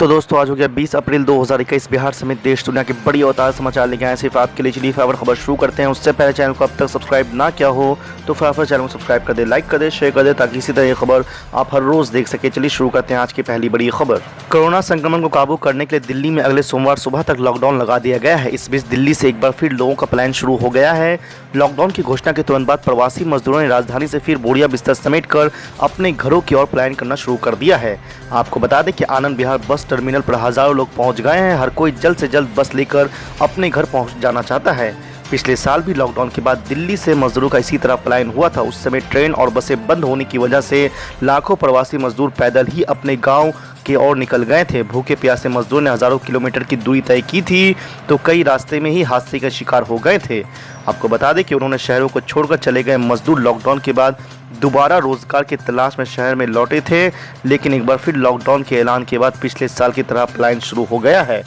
तो दोस्तों आज हो गया 20 अप्रैल 2021। बिहार समेत देश दुनिया के बड़ी और ताज़ा समाचार लेके आए सिर्फ आपके लिए। चलिए फटाफट खबर शुरू करते हैं। उससे पहले चैनल को अब तक सब्सक्राइब ना किया हो तो फटाफट चैनल को सब्सक्राइब कर दे, लाइक कर दे, शेयर कर दे, ताकि इसी तरह ये खबर आप हर रोज़ देख सके। चलिए शुरू करते हैं आज की पहली बड़ी खबर। कोरोना संक्रमण को काबू करने के लिए दिल्ली में अगले सोमवार सुबह तक लॉकडाउन लगा दिया गया है। इस बीच दिल्ली से एक बार फिर लोगों का प्लान शुरू हो गया है। लॉकडाउन की घोषणा के तुरंत बाद प्रवासी मजदूरों ने राजधानी से फिर बोरिया बिस्तर समेट कर अपने घरों की ओर प्लान करना शुरू कर दिया है। आपको बता दें कि आनंद विहार बस टर्मिनल पर हजारों लोग पहुंच गए हैं। हर कोई जल्द से जल्द बस लेकर अपने घर पहुंच जाना चाहता है। पिछले साल भी लॉकडाउन के बाद दिल्ली से मजदूरों का इसी तरह पलायन हुआ था। उस समय ट्रेन और बसें बंद होने की वजह से लाखों प्रवासी मजदूर पैदल ही अपने गांव की ओर निकल गए थे। भूखे प्यासे मजदूर ने हजारों किलोमीटर की दूरी तय की थी, तो कई रास्ते में ही हादसे का शिकार हो गए थे। आपको बता दें कि उन्होंने शहरों को छोड़कर चले गए मजदूर लॉकडाउन के बाद दोबारा रोजगार की तलाश में शहर में लौटे थे, लेकिन एक बार फिर लॉकडाउन के ऐलान के बाद पिछले साल की तरह पलायन शुरू हो गया है।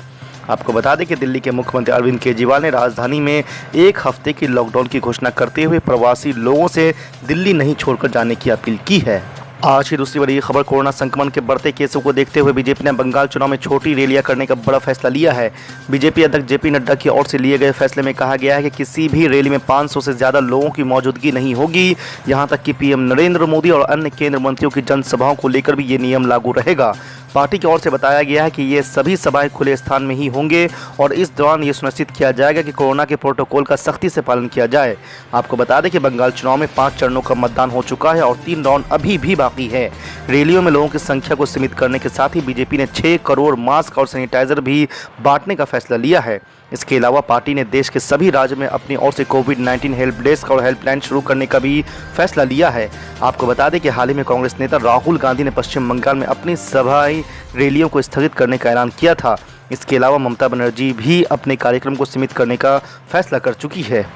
आपको बता दें कि दिल्ली के मुख्यमंत्री अरविंद केजरीवाल ने राजधानी में एक हफ्ते की लॉकडाउन की घोषणा करते हुए प्रवासी लोगों से दिल्ली नहीं छोड़कर जाने की अपील की है। आज की दूसरी बड़ी खबर। कोरोना संक्रमण के बढ़ते केसों को देखते हुए बीजेपी ने बंगाल चुनाव में छोटी रैलियां करने का बड़ा फैसला लिया है। बीजेपी अध्यक्ष जेपी नड्डा की ओर से लिए गए फैसले में कहा गया है कि किसी भी रैली में 500 से ज़्यादा लोगों की मौजूदगी नहीं होगी। यहां तक कि पीएम नरेंद्र मोदी और अन्य केंद्र मंत्रियों की जनसभाओं को लेकर भी ये नियम लागू रहेगा। पार्टी की ओर से बताया गया है कि ये सभी सभाएं खुले स्थान में ही होंगे और इस दौरान ये सुनिश्चित किया जाएगा कि कोरोना के प्रोटोकॉल का सख्ती से पालन किया जाए। आपको बता दें कि बंगाल चुनाव में 5 चरणों का मतदान हो चुका है और 3 राउंड अभी भी बाकी है। रैलियों में लोगों की संख्या को सीमित करने के साथ ही बीजेपी ने 6 करोड़ मास्क और सैनिटाइजर भी बांटने का फैसला लिया है। इसके अलावा पार्टी ने देश के सभी राज्यों में अपनी ओर से कोविड-19 हेल्प डेस्क और हेल्पलाइन शुरू करने का भी फैसला लिया है। आपको बता दें कि हाल ही में कांग्रेस नेता राहुल गांधी ने पश्चिम बंगाल में अपनी सभाएं रैलियों को स्थगित करने का ऐलान किया था। इसके अलावा ममता बनर्जी भी अपने कार्यक्रम को सीमित करने का फैसला कर चुकी है।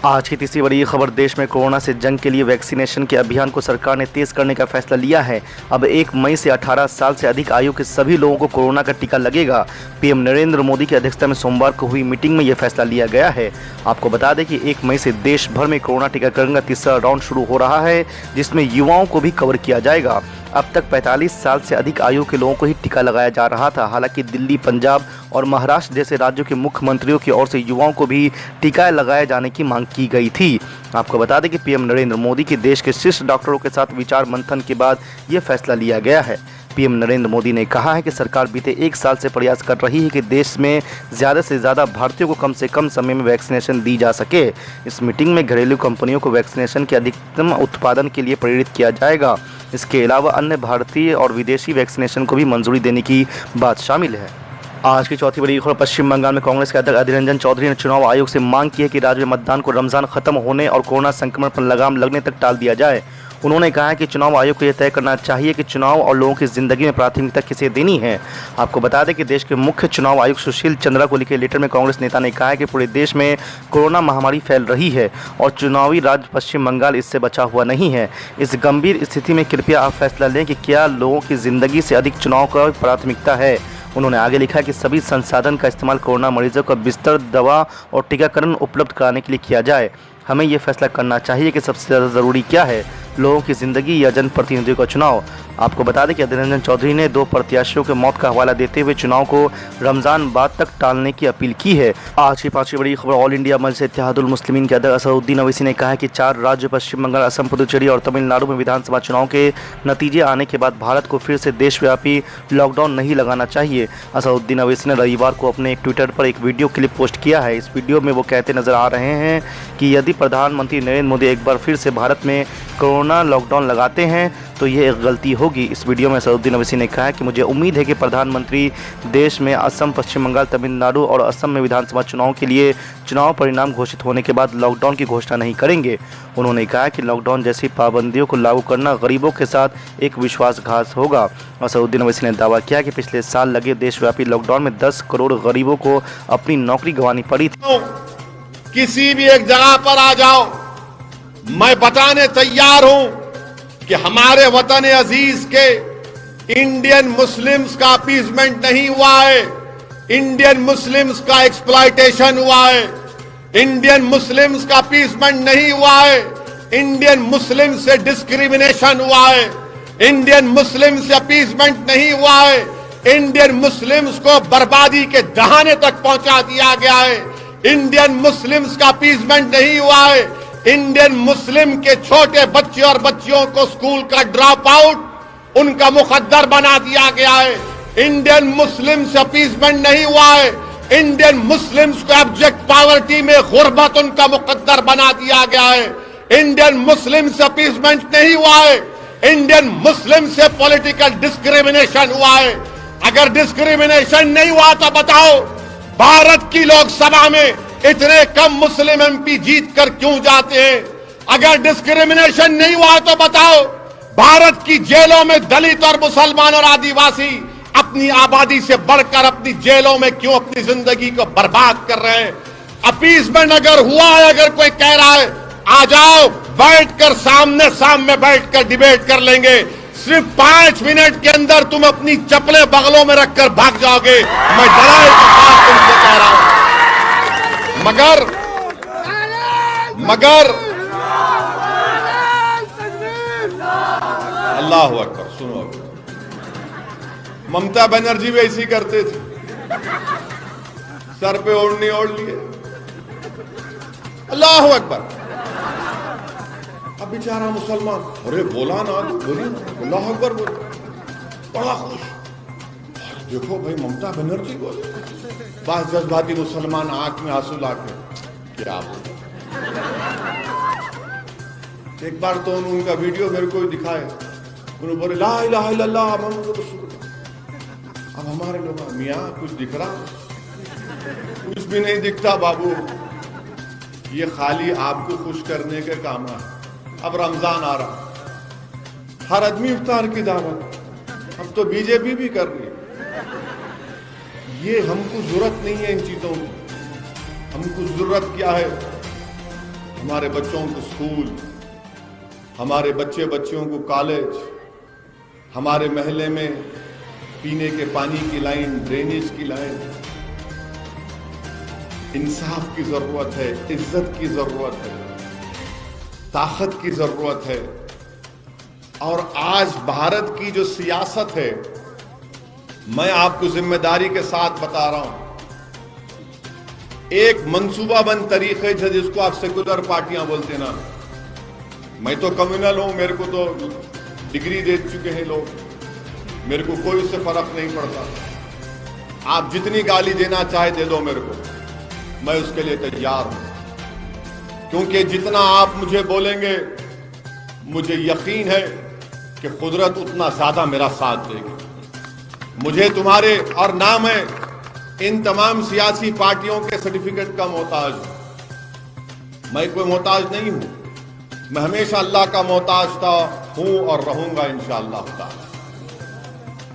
आज की तीसरी बड़ी खबर। देश में कोरोना से जंग के लिए वैक्सीनेशन के अभियान को सरकार ने तेज करने का फैसला लिया है। अब 1 मई से 18 साल से अधिक आयु के सभी लोगों को कोरोना का टीका लगेगा। पीएम नरेंद्र मोदी की अध्यक्षता में सोमवार को हुई मीटिंग में यह फैसला लिया गया है। आपको बता दें कि 1 मई से देश भर में कोरोना टीकाकरण का तीसरा राउंड शुरू हो रहा है, जिसमें युवाओं को भी कवर किया जाएगा। अब तक 45 साल से अधिक आयु के लोगों को ही टीका लगाया जा रहा था। हालांकि दिल्ली, पंजाब और महाराष्ट्र जैसे राज्यों के मुख्यमंत्रियों की ओर से युवाओं को भी टीका लगाए जाने की मांग की गई थी। आपको बता दें कि पीएम नरेंद्र मोदी के देश के शीर्ष डॉक्टरों के साथ विचार मंथन के बाद ये फैसला लिया गया है। पीएम नरेंद्र मोदी ने कहा है कि सरकार बीते 1 साल से प्रयास कर रही है कि देश में ज़्यादा से ज़्यादा भारतीयों को कम से कम समय में वैक्सीनेशन दी जा सके। इस मीटिंग में घरेलू कंपनियों को वैक्सीनेशन के अधिकतम उत्पादन के लिए प्रेरित किया जाएगा। इसके अलावा अन्य भारतीय और विदेशी वैक्सीनेशन को भी मंजूरी देने की बात शामिल है। आज की चौथी बड़ी खबर। पश्चिम बंगाल में कांग्रेस के अध्यक्ष अधीर रंजन चौधरी ने चुनाव आयोग से मांग की है कि राज्य में मतदान को रमजान खत्म होने और कोरोना संक्रमण पर लगाम लगने तक टाल दिया जाए। उन्होंने कहा है कि चुनाव आयोग को यह तय करना चाहिए कि चुनाव और लोगों की जिंदगी में प्राथमिकता किसे देनी है। आपको बता दें कि देश के मुख्य चुनाव आयुक्त सुशील चंद्रा को लिखे लेटर में कांग्रेस नेता ने कहा है कि पूरे देश में कोरोना महामारी फैल रही है और चुनावी राज्य पश्चिम बंगाल इससे बचा हुआ नहीं है। इस गंभीर स्थिति में कृपया आप फैसला लें कि क्या लोगों की जिंदगी से अधिक चुनाव का प्राथमिकता है। उन्होंने आगे लिखा कि सभी संसाधन का इस्तेमाल कोरोना मरीजों को बिस्तर, दवा और टीकाकरण उपलब्ध कराने के लिए किया जाए। हमें यह फैसला करना चाहिए कि सबसे ज़्यादा ज़रूरी क्या है, लोगों की ज़िंदगी या जनप्रतिनिधियों का चुनाव। आपको बता दें कि अधीर रंजन चौधरी ने 2 प्रत्याशियों के मौत का हवाला देते हुए चुनाव को रमज़ान बाद तक टालने की अपील की है। आज की 5वीं बड़ी खबर। ऑल इंडिया मजलिस इत्तेहादुल मुस्लिमीन के अध्यक्ष असदुद्दीन ओवैसी ने कहा है कि 4 राज्य पश्चिम बंगाल, असम, पुदुचेरी और तमिलनाडु में विधानसभा चुनाव के नतीजे आने के बाद भारत को फिर से देशव्यापी लॉकडाउन नहीं लगाना चाहिए। असदुद्दीन ओवैसी ने रविवार को अपने एक ट्विटर पर एक वीडियो क्लिप पोस्ट किया है। इस वीडियो में वो कहते नजर आ रहे हैं कि यदि प्रधानमंत्री नरेंद्र मोदी एक बार फिर से भारत में कोरोना लॉकडाउन लगाते हैं तो ये एक गलती होगी। इस वीडियो में असदुद्दीन ओवैसी ने कहा है कि मुझे उम्मीद है कि प्रधानमंत्री देश में असम, पश्चिम बंगाल, तमिलनाडु और असम में विधानसभा चुनाव के लिए चुनाव परिणाम घोषित होने के बाद लॉकडाउन की घोषणा नहीं करेंगे। उन्होंने कहा कि लॉकडाउन जैसी पाबंदियों को लागू करना गरीबों के साथ एक विश्वासघात होगा। असदुद्दीन ओवैसी ने दावा किया कि पिछले साल लगे देशव्यापी लॉकडाउन में 10 करोड़ गरीबों को अपनी नौकरी गंवानी पड़ी थी। किसी भी एक जगह पर आ जाओ, मैं बताने तैयार हूं कि हमारे वतन अजीज के इंडियन मुस्लिम्स का अपीजमेंट नहीं हुआ है, इंडियन मुस्लिम्स का एक्सप्लॉयटेशन हुआ है, इंडियन मुस्लिम्स का अपीजमेंट नहीं हुआ है, इंडियन मुस्लिम से डिस्क्रिमिनेशन हुआ है, इंडियन मुस्लिम से अपीजमेंट नहीं हुआ है, इंडियन मुस्लिम्स को बर्बादी के दहाने तक पहुंचा दिया गया है। इंडियन मुस्लिम्स का अपीजमेंट नहीं हुआ है। इंडियन मुस्लिम के छोटे बच्चे और बच्चियों को स्कूल का ड्रॉप आउट उनका मुकद्दर बना दिया गया है। इंडियन मुस्लिम से अपीजमेंट नहीं हुआ है। इंडियन मुस्लिम्स को एब्जेक्ट पॉवर्टी में गुर्बत उनका मुकद्दर बना दिया गया है। इंडियन मुस्लिम से अपीजमेंट नहीं हुआ है। इंडियन मुस्लिम से पॉलिटिकल डिस्क्रिमिनेशन हुआ है। अगर डिस्क्रिमिनेशन नहीं हुआ तो बताओ, भारत की लोकसभा में इतने कम मुस्लिम एमपी जीत कर क्यों जाते हैं? अगर डिस्क्रिमिनेशन नहीं हुआ तो बताओ, भारत की जेलों में दलित और मुसलमान और आदिवासी अपनी आबादी से बढ़कर अपनी जेलों में क्यों अपनी जिंदगी को बर्बाद कर रहे हैं? अपीजमेंट अगर हुआ है, अगर कोई कह रहा है आ जाओ बैठकर सामने सामने बैठकर डिबेट कर लेंगे, सिर्फ 5 मिनट के अंदर तुम अपनी चप्पलें बगलों में रखकर भाग जाओगे। मैं डराए के साथ तुमसे कह रहा हूं। मगर अल्लाह अकबर, सुनो, ममता बनर्जी भी ऐसी करते थे, सर पे ओढ़नी ओढ़ लिए। अल्लाह अकबर। अब बेचारा मुसलमान, अरे बोला ना, बोली अल्लाह अकबर, बोल बड़ा खुश। देखो भाई ममता बनर्जी बोले, बस जज्बाती मुसलमान आंख में आंसू लाके क्या बोले। एक बार तो उनका वीडियो मेरे को दिखाए, उन्होंने बोले ला इलाहा इल्लल्लाह मुहम्मद रसूलुल्लाह। अब हमारे लोग, मियां कुछ दिख रहा? कुछ भी नहीं दिखता बाबू, ये खाली आपको खुश करने के काम है। अब रमजान आ रहा, हर आदमी इफ्तार की दावत, अब तो बीजेपी भी कर रही है। ये हमको जरूरत नहीं है इन चीजों की। हमको जरूरत क्या है? हमारे बच्चों को स्कूल, हमारे बच्चे बच्चियों को कॉलेज, हमारे महल्ले में पीने के पानी की लाइन, ड्रेनेज की लाइन। इंसाफ की जरूरत है, इज्जत की जरूरत है, ताकत की जरूरत है। और आज भारत की जो सियासत है, मैं आपको जिम्मेदारी के साथ बता रहा हूं, एक मंसूबाबंद तरीके से, जिसको आप सेकुलर पार्टियां बोलते ना, मैं तो कम्युनल हूं, मेरे को तो डिग्री दे चुके हैं लोग, मेरे को कोई उससे फर्क नहीं पड़ता। आप जितनी गाली देना चाहे दे दो मेरे को, मैं उसके लिए तैयार हूं। क्योंकि जितना आप मुझे बोलेंगे, मुझे यकीन है कि कुदरत उतना ज्यादा मेरा साथ देगी। मुझे तुम्हारे, और नाम है इन तमाम सियासी पार्टियों के सर्टिफिकेट का मोहताज। मैं कोई मोहताज नहीं हूं, मैं हमेशा अल्लाह का मोहताज था, हूं और रहूंगा इंशाअल्लाह ताला।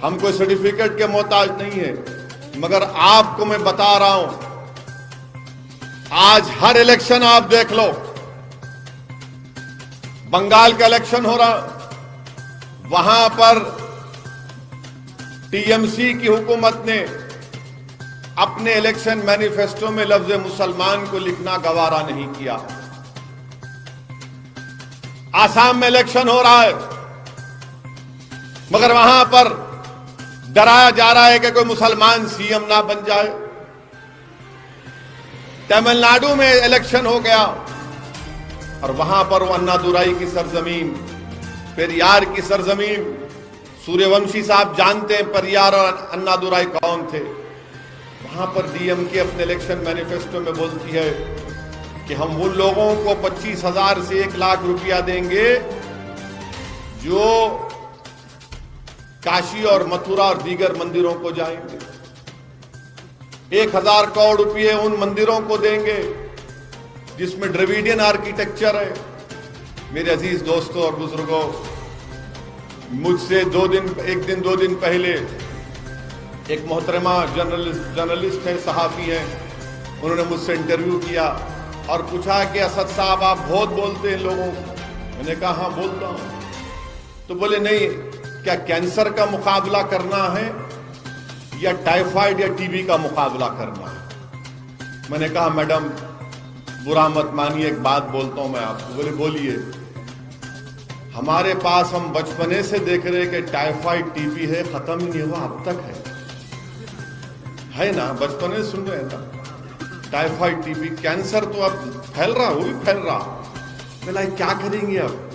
हम कोई सर्टिफिकेट के मोहताज नहीं है। मगर आपको मैं बता रहा हूं, आज हर इलेक्शन आप देख लो, बंगाल का इलेक्शन हो रहा, वहां पर टीएमसी की हुकूमत ने अपने इलेक्शन मैनिफेस्टो में लफ्ज मुसलमान को लिखना गवारा नहीं किया। आसाम में इलेक्शन हो रहा है, मगर वहां पर डराया जा रहा है कि कोई मुसलमान सीएम ना बन जाए। तमिलनाडु में इलेक्शन हो गया और वहां पर वो अन्नादुराई की सरजमीन, पेरियार की सरजमीन, सूर्यवंशी साहब जानते हैं पेरियार और अन्नादुराई कौन थे। वहां पर डीएमके अपने इलेक्शन मैनिफेस्टो में बोलती है कि हम उन लोगों को 25,000 से 1 लाख रुपया देंगे जो काशी और मथुरा और दीगर मंदिरों को जाएंगे। 1,000 करोड़ रुपये उन मंदिरों को देंगे जिसमें द्रविडियन आर्किटेक्चर है। मेरे अजीज दोस्तों और बुजुर्गों, मुझसे 2 दिन पहले एक मोहतरमा जर्नलिस्ट है, सहाफी है, उन्होंने मुझसे इंटरव्यू किया और पूछा कि असद साहब आप बहुत बोलते हैं लोगों को। मैंने कहा हाँ बोलता हूं। तो बोले नहीं, क्या कैंसर का मुकाबला करना है या टाइफाइड या टीबी का मुकाबला करना है? मैंने कहा मैडम बुरा मत मानिए, एक बात बोलता हूं मैं आपको। बोले बोलिए। हमारे पास हम बचपने से देख रहे कि टाइफाइड टीबी है, खत्म ही नहीं हुआ, अब तक है। है ना, बचपन में सुन रहे हैं ना, टाइफाइड, टीबी, कैंसर तो अब फैल रहा, वो भी फैल रहा। बोला क्या करेंगे अब?